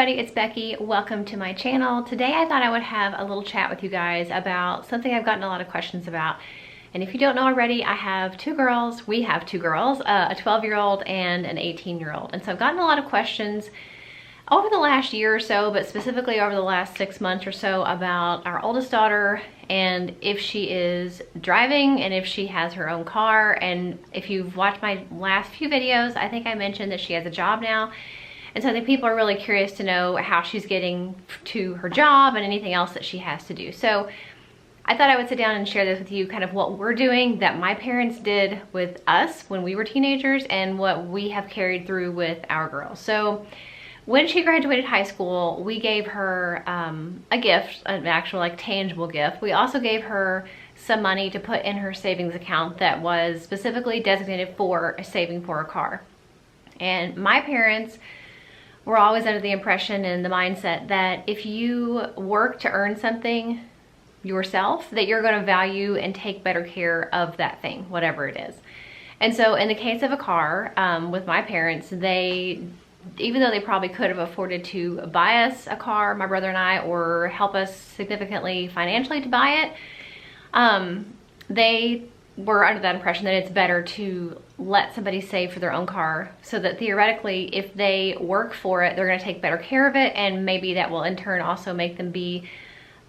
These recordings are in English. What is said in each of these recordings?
everybody, it's Becky. Welcome to my channel. Today I thought I would have a little chat with you guys about something I've gotten a lot of questions about. And if you don't know already, I have two girls. We have two girls, a 12-year-old and an 18-year-old. And so I've gotten a lot of questions over the last year or so, but specifically over the last 6 months or so, about our oldest daughter and if she is driving and if she has her own car. And if you've watched my last few videos, I think I mentioned that she has a job now. And so I think people are really curious to know how she's getting to her job and anything else that she has to do. So I thought I would sit down and share this with you, kind of what we're doing that my parents did with us when we were teenagers and what we have carried through with our girls. So when she graduated high school, we gave her a gift, an actual like tangible gift. We also gave her some money to put in her savings account that was specifically designated for saving for a car. And my parents were always under the impression and the mindset that if you work to earn something yourself, that you're going to value and take better care of that thing, whatever it is. And so in the case of a car, with my parents, even though they probably could have afforded to buy us a car, my brother and I, or help us significantly financially to buy it, they were under that impression that it's better to let somebody save for their own car, so that theoretically, if they work for it, they're going to take better care of it, and maybe that will in turn also make them be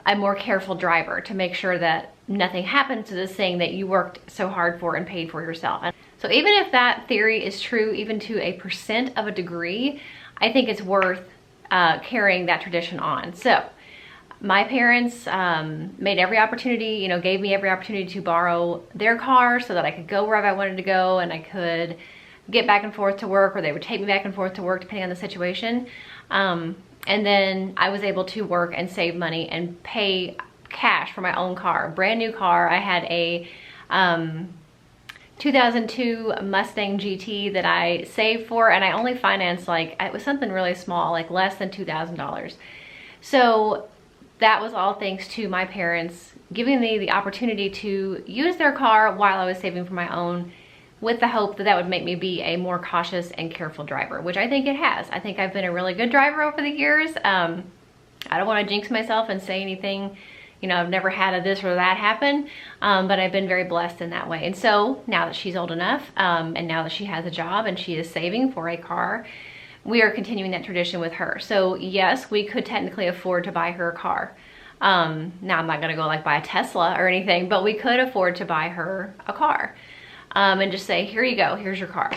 a more careful driver, to make sure that nothing happens to this thing that you worked so hard for and paid for yourself. So even if that theory is true, even to a % of a degree, I think it's worth carrying that tradition on. So my parents made every opportunity, gave me every opportunity to borrow their car so that I could go wherever I wanted to go, and I could get back and forth to work, or they would take me back and forth to work depending on the situation. And then I was able to work and save money and pay cash for my own car, brand new car. I had a 2002 Mustang GT that I saved for, and I only financed it was something really small, like less than $2,000. So that was all thanks to my parents giving me the opportunity to use their car while I was saving for my own, with the hope that that would make me be a more cautious and careful driver, which I think it has. I think I've been a really good driver over the years. I don't want to jinx myself and say anything, I've never had a this or that happen, but I've been very blessed in that way. And so now that she's old enough, and now that she has a job and she is saving for a car, we are continuing that tradition with her. So yes, we could technically afford to buy her a car. Now I'm not gonna go buy a Tesla or anything, but we could afford to buy her a car, and just say, here you go, here's your car.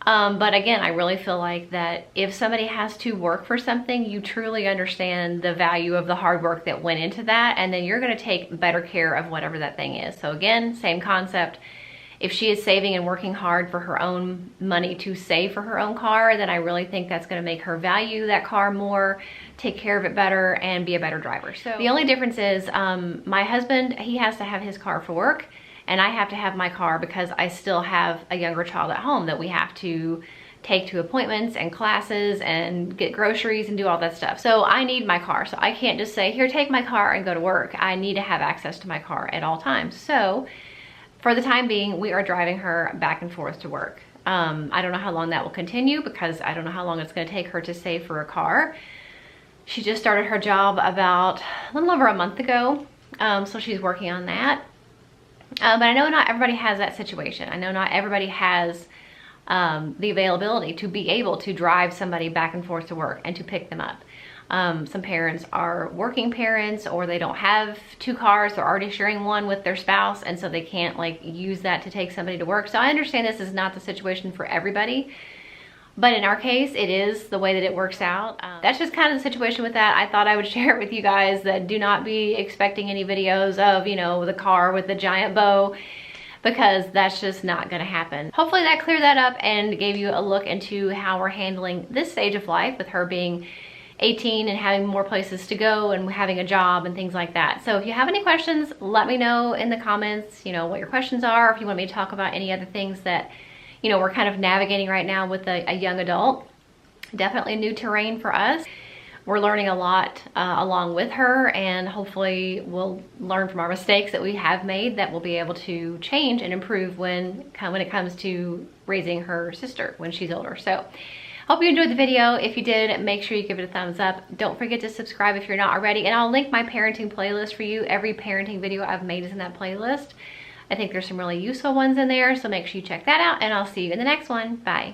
But again, I really feel like that if somebody has to work for something, you truly understand the value of the hard work that went into that, and then you're gonna take better care of whatever that thing is. So again, same concept. If she is saving and working hard for her own money to save for her own car, then I really think that's gonna make her value that car more, take care of it better, and be a better driver. So the only difference is my husband, he has to have his car for work, and I have to have my car because I still have a younger child at home that we have to take to appointments and classes and get groceries and do all that stuff. So I need my car. So I can't just say, here, take my car and go to work. I need to have access to my car at all times. So for the time being, we are driving her back and forth to work. I don't know how long that will continue, because I don't know how long it's going to take her to save for a car. She just started her job about a little over a month ago, so she's working on that. But I know not everybody has that situation. I know not everybody has the availability to be able to drive somebody back and forth to work and to pick them up. Some parents are working parents, or they don't have two cars. They're already sharing one with their spouse, and so they can't use that to take somebody to work. So I understand this is not the situation for everybody, but in our case, it is the way that it works out. That's just kind of the situation with that. I thought I would share it with you guys, that do not be expecting any videos of, the car with the giant bow, because that's just not gonna happen. Hopefully that cleared that up and gave you a look into how we're handling this stage of life, with her being 18 and having more places to go and having a job and things like that. So if you have any questions, let me know in the comments, what your questions are. If you want me to talk about any other things that, we're kind of navigating right now with a young adult. Definitely new terrain for us. We're learning a lot along with her, and hopefully we'll learn from our mistakes that we have made, that we'll be able to change and improve when it comes to raising her sister when she's older. So Hope you enjoyed the video. If you did, make sure you give it a thumbs up. Don't forget to subscribe if you're not already, and I'll link my parenting playlist for you. Every parenting video I've made is in that playlist. I think there's some really useful ones in there, so make sure you check that out, and I'll see you in the next one. Bye.